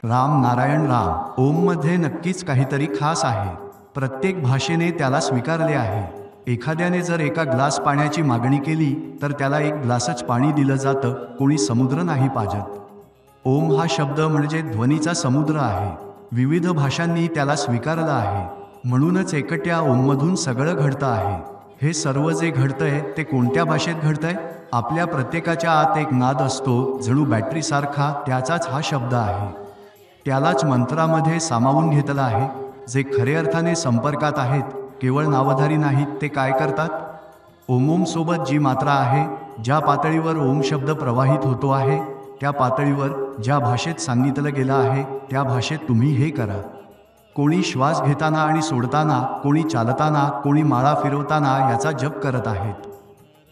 राम नारायण राम। ओममध्ये नक्कीच काहीतरी खास आहे। प्रत्येक भाषेने त्याला स्वीकारले आहे। एखाद्याने जर एका ग्लास पाण्याची मागणी केली तर त्याला एक ग्लासच पाणी दिलं जातं, कोणी समुद्र नाही पाजत। ओम हा शब्द म्हणजे ध्वनीचा समुद्र आहे। विविध भाषांनी त्याला स्वीकारलं आहे, म्हणूनच एकट्या ओममधून सगळं घडतं आहे। हे सर्व जे घडतंय ते कोणत्या भाषेत घडतंय? आपल्या प्रत्येकाच्या आत एक नाद असतो, जणू बॅटरीसारखा, त्याचाच हा शब्द आहे। त्यालाच मंत्रामध्ये सामावून घेतलं आहे। जे खरे अर्थाने संपर्कात आहेत, केवळ नावधारी नाहीत, ते काय करतात? ओम सोबत जी मात्रा आहे, ज्या पातळीवर ओम शब्द प्रवाहित होतो आहे, त्या पातळीवर ज्या भाषेत सांगितलं गेलं आहे त्या भाषेत तुम्ही हे करा। कोणी श्वास घेताना आणि सोडताना, कोणी चालताना, कोणी माळा फिरवताना याचा जप करत आहेत।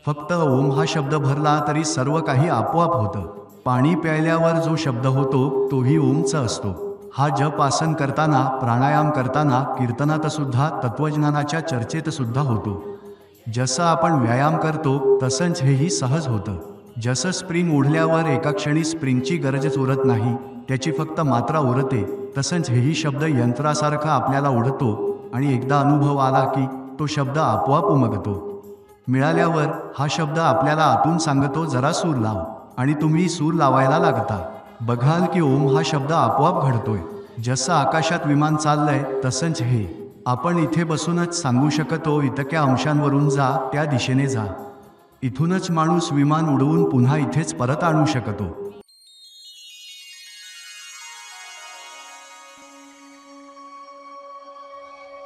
फक्त ओम हा शब्द भरला तरी सर्व काही आपोआप होतं। पाणी प्यायल्यावर जो शब्द होतो तोही ओमचा असतो। हा जप आसन करताना, प्राणायाम करताना, कीर्तनात सुद्धा, तत्वज्ञानाच्या चर्चेत सुद्धा होतो। जसं आपण व्यायाम करतो तसंच हेही सहज होतं। जसं स्प्रिंग ओढल्यावर एका क्षणी स्प्रिंगची गरजच उरत नाही, त्याची फक्त मात्रा उरते, तसंच हेही शब्द यंत्रासारखा आपल्याला ओढतो आणि एकदा अनुभव आला की तो शब्द आपोआप उमगतो। मिळाल्यावर हा शब्द आपल्याला आतून सांगतो, जरा सूर लाव, आणि तुम्ही सूर लावायला लागता। बघाल की ओम हा शब्द आपोआप घडतोय। जसं आकाशात विमान चाललंय तसंच हे आपण इथे बसूनच सांगू शकतो, इतक्या अंशांवरून जा, त्या दिशेने जा। इथूनच माणूस विमान उडवून पुन्हा इथेच परत आणू शकतो।